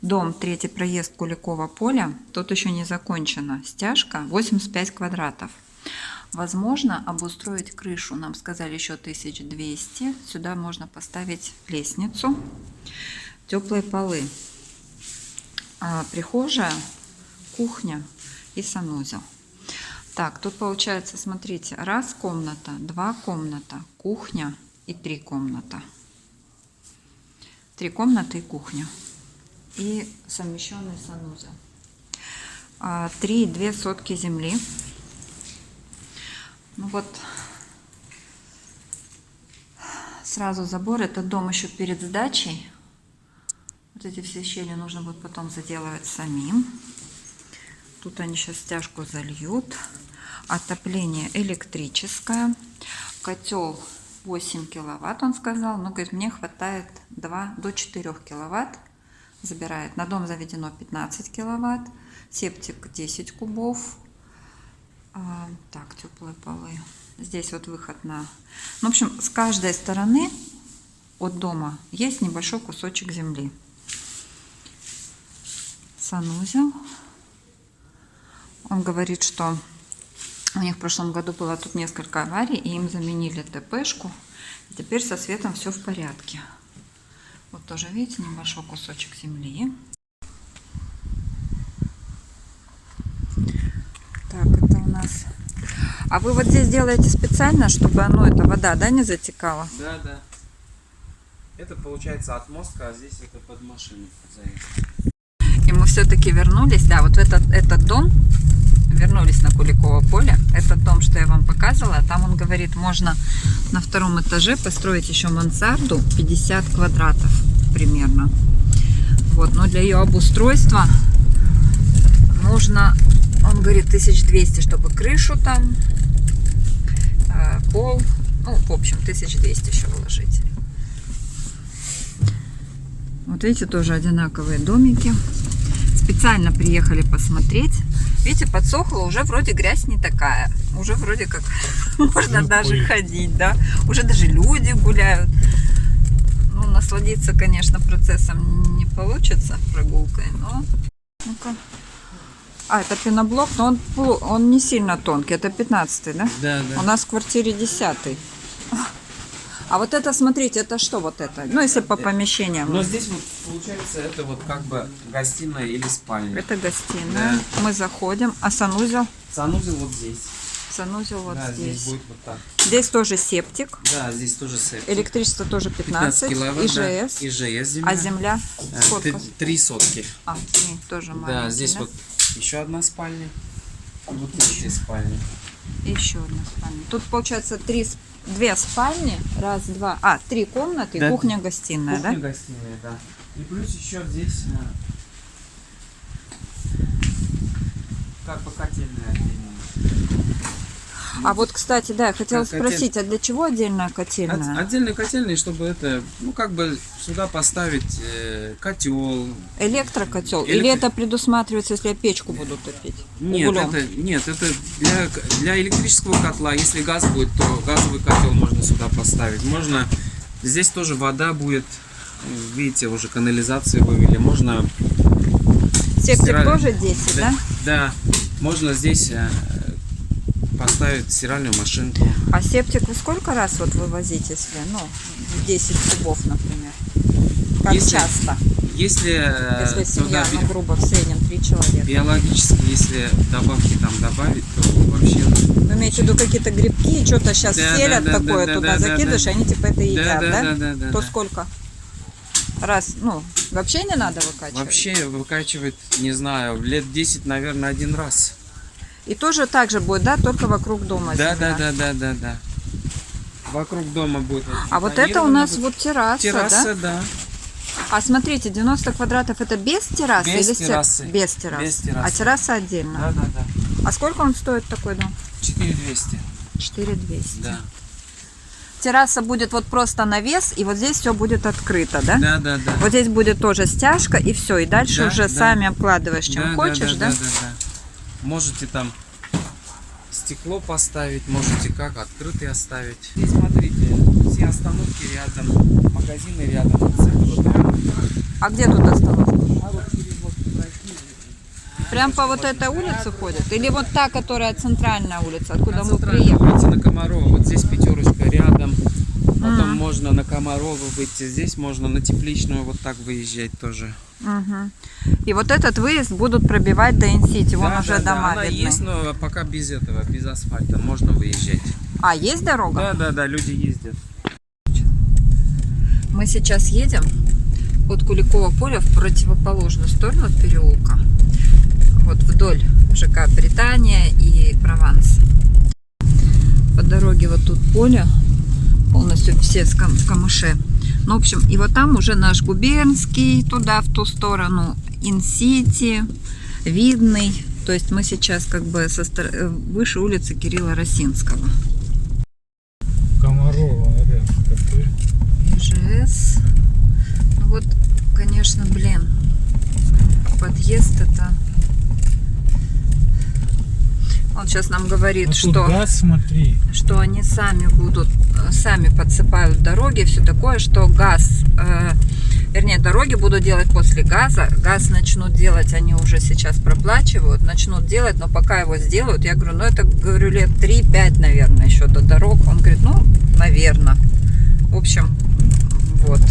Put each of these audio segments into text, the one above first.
Дом, третий проезд Куликово поле. Тут еще не закончена стяжка, 85 квадратов. Возможно обустроить крышу. Нам сказали еще 1200. Сюда можно поставить лестницу. Теплые полы. Прихожая, кухня и санузел. Так, тут получается, смотрите, раз комната, два комната, кухня и три комната. Три комнаты и кухня. И совмещенный санузел. 3,2 сотки земли. Ну вот, сразу забор. Это дом еще перед сдачей. Вот эти все щели нужно будет потом заделывать самим. Тут они сейчас стяжку зальют. Отопление электрическое. Котел 8 киловатт, он сказал. Но, говорит, мне хватает 2 до 4 киловатт. Забирает. На дом заведено 15 киловатт. Септик 10 кубов. Так, теплые полы. Здесь вот выход на... Ну, в общем, с каждой стороны от дома есть небольшой кусочек земли. Санузел. Он говорит, что у них в прошлом году было тут несколько аварий, и им заменили ТПшку. И теперь со светом все в порядке. Вот тоже, видите, небольшой кусочек земли. Так, это у нас... А вы вот здесь делаете специально, чтобы оно, эта вода, да, не затекала? Да, да. Это получается отмостка, а здесь это под машину заезд. И мы все-таки вернулись, да, вот в этот дом, вернулись на Куликово поле. Этот дом, что я вам показывала, там он говорит, можно на втором этаже построить еще мансарду 50 квадратов примерно. Вот, но для ее обустройства нужно, он говорит, 1200, чтобы крышу там, пол, ну, в общем, 1200 еще вложить. Вот видите, тоже одинаковые домики. Специально приехали посмотреть. Видите, подсохло, уже вроде грязь не такая. Уже вроде как можно даже ходить, да. Уже даже люди гуляют. Ну, насладиться, конечно, процессом не получится прогулкой, но... Ну-ка. Это пеноблок, но он не сильно тонкий. Это 15-й, да? Да, да. У нас в квартире 10-й. А вот это, смотрите, это что вот это? Ну, если по помещениям. Но здесь вот получается это вот как бы гостиная или спальня. Это гостиная. Да. Мы заходим. А санузел? Санузел вот здесь. Санузел вот да, здесь. Будет вот так. Здесь тоже септик. Да, здесь тоже септик. Электричество тоже 15 киловатт, ИЖС. Да. ИЖС земля. А земля сколько? 3 сотки. 3 тоже маленькие. Да, здесь да? вот еще одна спальня. Вот здесь спальня. Еще одна спальня. Тут получается 2 спальни, раз, два, 3 комнаты, да, кухня-гостиная, да? Кухня-гостиная, да. И плюс еще здесь как бы котельная отдельная. А вот, кстати, да, я хотела спросить, а для чего отдельная котельная? Отдельная котельная, чтобы это, ну, как бы сюда поставить котел. Электрокотел? Или это предусматривается, если я печку буду топить? Нет, это для электрического котла. Если газ будет, то газовый котел можно сюда поставить. Можно, здесь тоже вода будет, видите, уже канализации вывели. Можно... Септик тоже 10, да? Да, можно здесь... поставить стиральную машинку. А септик вы сколько раз вот вывозите, если, ну, 10 кубов, например? Как часто? Если семья, ну, грубо, в среднем 3 человека. Биологически, если добавки там добавить, то вообще... Вы имеете в виду какие-то грибки, что-то сейчас селят такое, туда закидываешь, и они типа это едят, да? То сколько? Раз, ну, вообще не надо выкачивать? Вообще выкачивать, не знаю, лет 10, наверное, один раз. И тоже так же будет, да, только вокруг дома. Да. Вокруг дома будет. А вот это у нас вот терраса, терраса, да? А смотрите, 90 квадратов это без террасы? Без террасы. Без террасы. Без террасы. А терраса отдельно? Да. А сколько он стоит такой дом? 4200. 4200. Да. Терраса будет вот просто навес, и вот здесь все будет открыто, да? Да. Вот здесь будет тоже стяжка, и все, и дальше уже сами обкладываешь, чем хочешь, да? Да. Можете там стекло поставить, можете как открытый оставить. И смотрите, все остановки рядом, магазины рядом. А где тут остановка? А вот Прям по вот этой улице ходят? Или вот та, которая центральная улица, откуда На мы центральную приехали? выйти на Комарова. Вот здесь пятерочка рядом. Потом можно на Комарова выйти. Здесь можно на Тепличную вот так выезжать тоже. Мгм. И вот этот выезд будут пробивать до Инсити. Вон Да, уже да, дома она видны. есть, но пока без этого, без асфальта. Можно выезжать. А, есть дорога? Да, люди ездят. Мы сейчас едем от Куликова поля в противоположную сторону от переулка. Вот вдоль ЖК Британия и Прованс. По дороге вот тут поле, полностью все в камыше. Ну, в общем, и вот там уже наш Губернский, туда, в ту сторону, Инсити, Видный. То есть мы сейчас как бы выше улицы Кирилла Росинского. Комарова, РФ, ИЖС. Ну вот, конечно, блин, подъезд это... Он сейчас нам говорит, тут что... газ, смотри. что они сами подсыпают дороги, все такое, что газ, вернее, дороги будут делать после газа, газ начнут делать, они уже сейчас проплачивают, начнут делать, но пока его сделают, я говорю, ну это, говорю, лет 3-5, наверное, еще до дорог. Он говорит, ну, наверное. В общем, вот.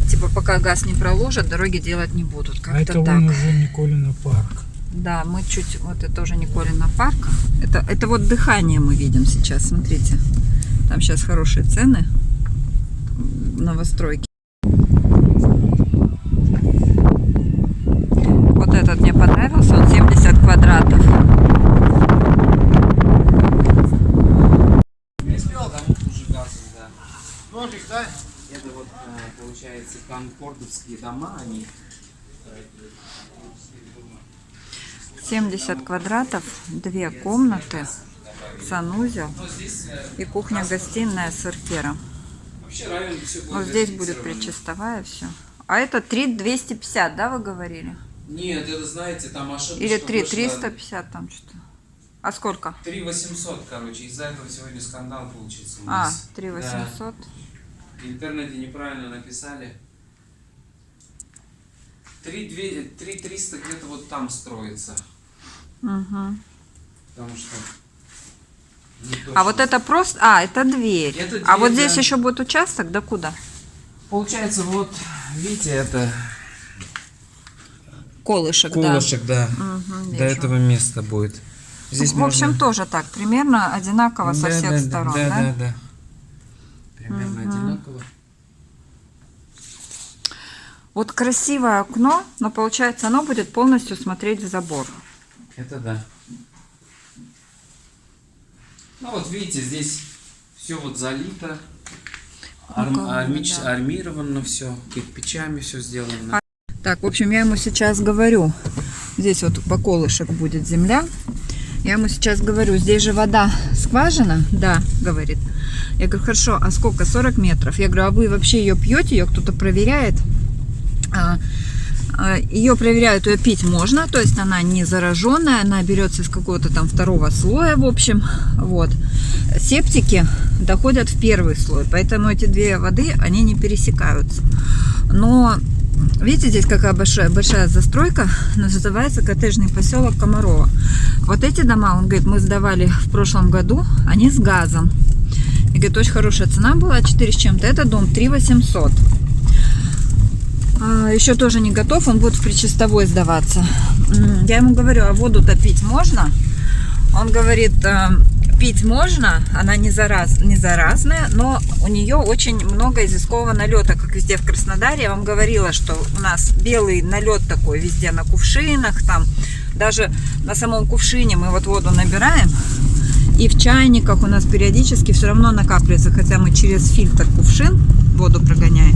Типа, пока газ не проложат, дороги делать не будут, А как-то это так. вон уже Николина парк. Да, мы чуть... Вот это уже Николина парк. Это вот дыхание мы видим сейчас. Смотрите. Там сейчас хорошие цены. Новостройки. Вот этот мне понравился. Он 70 квадратов. Ножик, да? Это вот, получается, конкордовские дома, они... 70 квадратов, 2 комнаты, санузел и кухня-гостиная с сортиром. Вообще район все будет. Вот здесь будет причастовая, все. А это 3 250, да, вы говорили? Нет, это, знаете, там ошибка. Или 3 350 там что-то. А сколько? 3 800, короче. Из-за этого сегодня скандал получится у А, нас. 3 800. Да. В интернете неправильно написали. 3 300 где-то вот там строится. Угу. Потому что... А вот это просто... А, это дверь. Это дверь, а вот здесь да. еще будет участок, да куда? Получается, вот, видите, это Колышек, колышек, да. да. Угу, До этого места будет. Здесь в общем, можно... тоже так, примерно одинаково со всех сторон, да? Да. Примерно одинаково. Вот красивое окно, но получается оно будет полностью смотреть в забор. Это да. Ну вот видите, здесь все вот залито, армировано все, кирпичами все сделано. Так, в общем, я ему сейчас говорю, здесь вот по колышек будет земля. Я ему сейчас говорю, здесь же вода скважина? Да, говорит. Я говорю, хорошо, а сколько? 40 метров. Я говорю, а вы вообще ее пьете? Ее кто-то проверяет? Ее проверяют, ее пить можно, то есть она не зараженная, она берется из какого-то там второго слоя, в общем, вот. Септики доходят в первый слой, поэтому эти две воды, они не пересекаются. Но, видите, здесь какая большая застройка, называется коттеджный поселок Комарова. Вот эти дома, он говорит, мы сдавали в прошлом году, они с газом. И говорит, очень хорошая цена была, 4 с чем-то, это дом 3 800. Еще тоже не готов, он будет в причастовой сдаваться. Я ему говорю, а воду топить можно? Он говорит, пить можно, она не заразная, но у нее очень много известкового налета, как везде в Краснодаре. Я вам говорила, что у нас белый налет такой везде на кувшинах, там даже на самом кувшине мы вот воду набираем, и в чайниках у нас периодически все равно накапливается, хотя мы через фильтр кувшин воду прогоняем.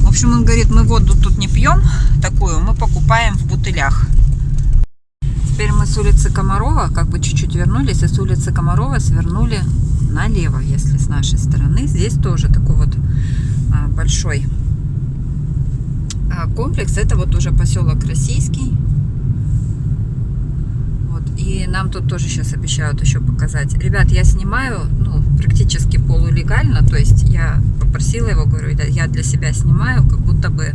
В общем, он говорит, мы воду тут не пьем такую, мы покупаем в бутылях. Теперь мы с улицы Комарова как бы чуть-чуть вернулись, и с улицы Комарова свернули налево, если с нашей стороны. Здесь тоже такой вот большой комплекс. Это вот уже поселок Российский. Вот. И нам тут тоже сейчас обещают еще показать. Ребят, я снимаю, ну, практически полулегально, то есть я попросила его, говорю, я для себя снимаю, как будто бы,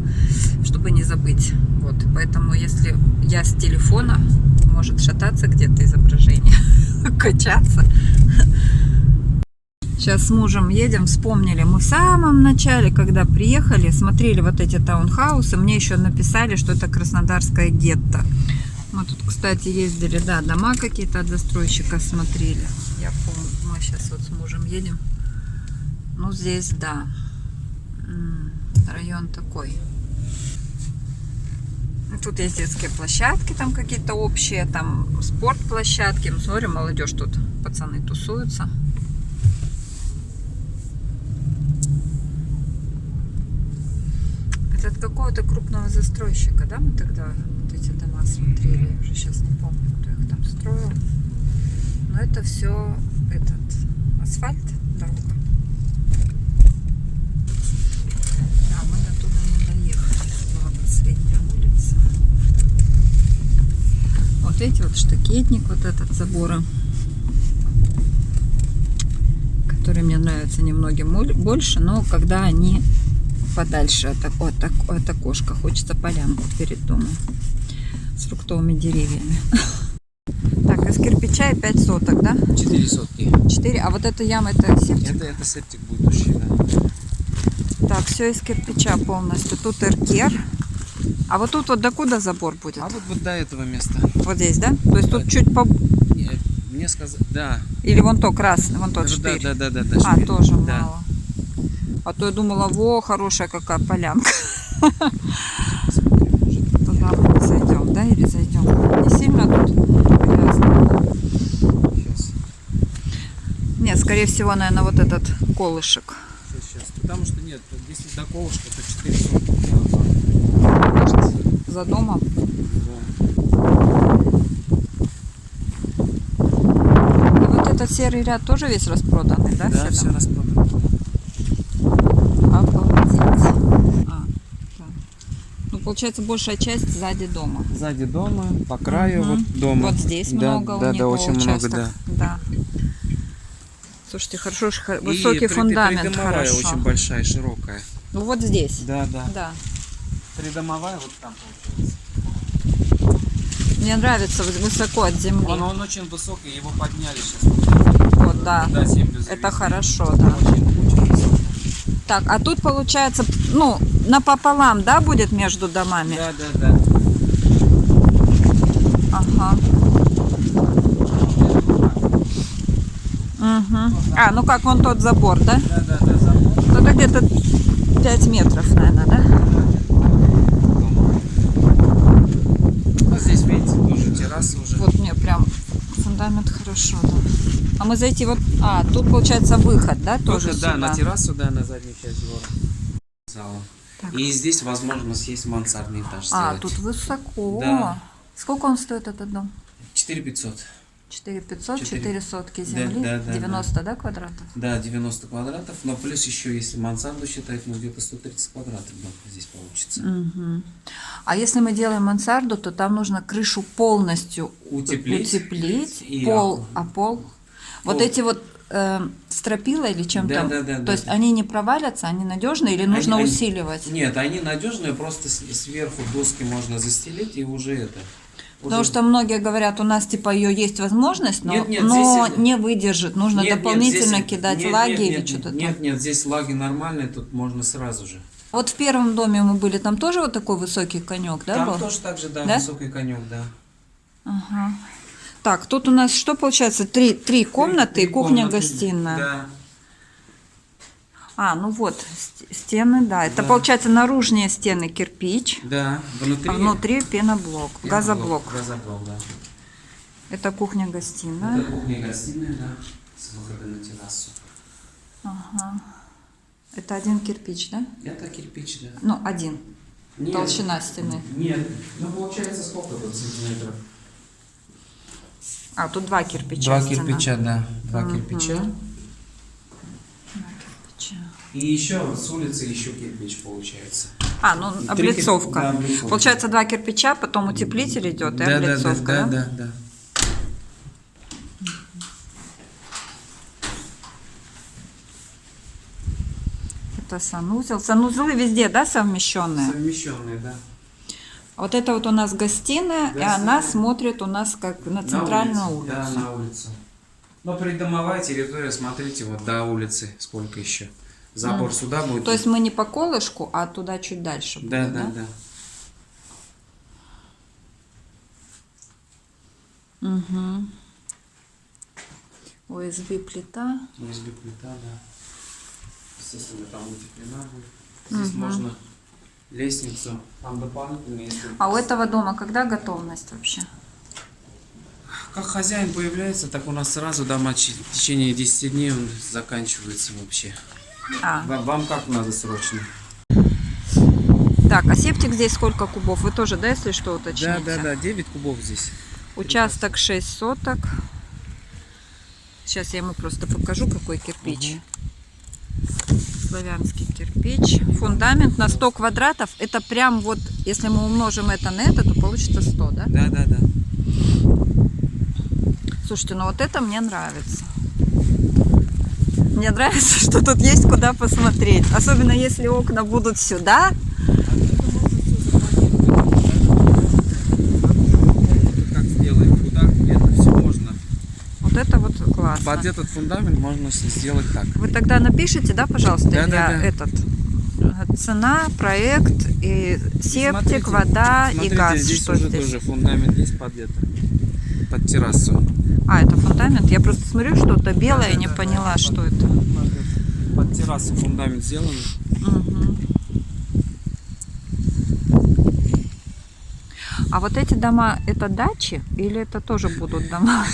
чтобы не забыть. Вот, поэтому если я с телефона, может шататься где-то изображение, качаться. Сейчас с мужем едем, вспомнили. Мы в самом начале, когда приехали, смотрели вот эти таунхаусы. Мне еще написали, что это краснодарское гетто. Мы тут, кстати, ездили, да, дома какие-то от застройщика смотрели. Я помню, мы сейчас вот с мужем едем. Ну, здесь, да. Район такой. Тут есть детские площадки, там какие-то общие, там спортплощадки. Мы смотрим, молодежь тут, пацаны тусуются. Это от какого-то крупного застройщика, да, мы тогда вот эти дома смотрели. Я уже сейчас не помню, кто их там строил. Но это все асфальт, дорога. А мы до туда не доехали. Была последняя улица. Вот эти вот штакетник, вот этот забора, который мне нравится немногим больше, но когда они подальше от окошка, хочется полянку перед домом с фруктовыми деревьями. Так, из кирпича и 5 соток, да? 4 сотки. 4, а вот эта яма, это септик? Это септик будущий, да. Так, все из кирпича полностью. Тут эркер. А вот тут вот докуда забор будет? А вот до этого места. Вот здесь, да? То есть тут чуть по... Мне сказали, да. Или вон то красный, вон тот штырь. Да. А, шпиль. тоже Да. мало. А то я думала, во, хорошая какая полянка. Туда мы зайдем, да? Или зайдем? Не сильно тут грязно? Сейчас. Нет, скорее всего, наверное, вот этот колышек. Сейчас. Потому что нет, если до колышка, то 4 сотки. Может, за домом? И вот этот серый ряд тоже весь распроданный, да? Да, все дома? распродано. Обалдеть. Да. Ну, получается, большая часть сзади дома. Сзади дома, по краю Мгм. вот дома. Вот здесь Да, много у да, него очень участок. много, да. Да. Слушайте, хорошо, высокий И фундамент, придомовая хорошо. очень большая, широкая. Ну вот здесь. Да. Да. Придомовая вот там получается. Мне нравится высоко от земли. Он очень высокий, его подняли сейчас. Вот, да. Туда землю завезли. Это хорошо, да. Очень высоко. Так, а тут получается, ну, напополам, да, будет между домами? Да. Ага. Угу. А, ну как, вон тот забор, да? Да, забор. Ну, это где-то 5 метров, наверное, да? А здесь, видите, тоже терраса уже. Вот мне прям фундамент хорошо, да. А мы зайти вот... А, тут получается выход, да, тоже Тоже, сюда? да, на террасу, да, на заднюю часть двора. Зала. Так. И здесь возможность есть мансардный этаж А, сделать. тут высоко. Да. Сколько он стоит, этот дом? 4500. 4500, 4. 4 сотки земли, Да, 90, да, квадратов? Да, 90 квадратов, но плюс еще, если мансарду считать, ну где-то 130 квадратов дом здесь получится. Угу. А если мы делаем мансарду, то там нужно крышу полностью Утеплить. И пол, а пол? Вот Пол. эти вот стропила или чем Да, там? да. То есть они не провалятся, они надежные или нужно Они- усиливать? Нет, они надежные, просто сверху доски можно застелить и уже это. Потому уже- что многие говорят, у нас типа ее есть возможность, но, Нет, но здесь- не выдержит, нужно Нет, дополнительно здесь- кидать нет, лаги нет, или нет, что-то там. Нет, здесь лаги нормальные, тут можно сразу же. Вот в первом доме мы были, там тоже вот такой высокий конек, да, Там был? тоже так же, да, Да? высокий конек, да. Ага. Так, тут у нас что получается? Три комнаты Три и кухня, комнаты. гостиная. Да. А, ну вот, стены, да. Это Да. получается наружные стены кирпич, Да, внутри, а внутри пеноблок, газоблок. Газоблок, да. Это кухня-гостиная. Это кухня и гостиная, да, с выходом на террасу. Ага. Это один кирпич, да? Это кирпич, да. Ну, один. Нет, Толщина стены. Нет, ну получается сколько тут сантиметров? А, тут два кирпича. Два стена. кирпича, да. Два кирпича. Два кирпича. И еще с улицы еще кирпич получается. А, ну Три облицовка. да, облицовка. Получается два кирпича, потом утеплитель идет и облицовка, да? Да. Это санузел. Санузлы везде, да, совмещенные? Совмещенные, да. Вот это вот у нас гостиная, и Гостиная. она смотрит у нас как на центральную улицу. Да, на улицу. Но придомовая территория, смотрите, вот до улицы сколько еще. Забор сюда будет. То есть мы не по колышку, а туда чуть дальше будет, Да, да, да. Угу. ОСБ плита. USB плита, да. Естественно, там утеплена будет. Здесь можно лестницу, там дополнительно, если... А у этого дома когда готовность вообще? Как хозяин появляется, так у нас сразу дома в течение 10 дней он заканчивается вообще. А, Вам как надо срочно? так, а септик здесь сколько кубов? Вы тоже, да, если что, уточните? Да, 9 кубов здесь. Участок 6 соток. Сейчас я ему просто покажу, какой кирпич. Славянский кирпич. Фундамент на 100 квадратов. Это прям вот, если мы умножим это на это, то получится 100, да? Да. Слушайте, ну вот это мне нравится. Мне нравится, что тут есть куда посмотреть. Особенно если окна будут сюда. Как сделаем, куда, где-то все можно. Вот это вот классно. Под этот фундамент можно сделать так. Вы тогда напишите, да, пожалуйста, Да. этот цена, проект и септик, Смотрите, вода и газ. Здесь Что уже здесь? тоже фундамент есть под террасу. А, это фундамент. Я просто смотрю, что-то белое, не поняла, что это. Под террасу фундамент сделан. Мгм. А вот эти дома, это дачи или это тоже будут дома?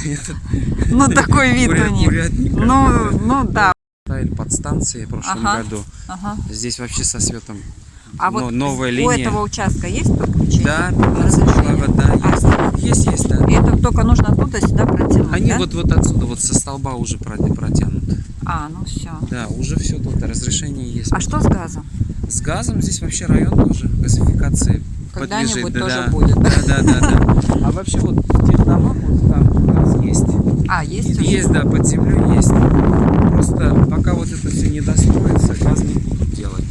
Ну, такой вид у них. Ну, да. Ставили подстанции в прошлом Ага. году. Ага. Здесь вообще со светом. А вот новая у линия. этого участка есть подключение? Да, Разрешение? вода есть. Есть, да. И это только нужно оттуда сюда протянуть, Они да? вот отсюда, вот со столба уже протянуты. А, ну все. Да, уже все тут, разрешение есть. А что с газом? С газом здесь вообще район тоже, газификации Когда-нибудь подлежит. тоже Да. будет. Да. А вообще вот в тех домах вот там газ есть. А, есть уже? Есть, да, под землей есть. Просто пока вот это все не достроится, газ не будут делать.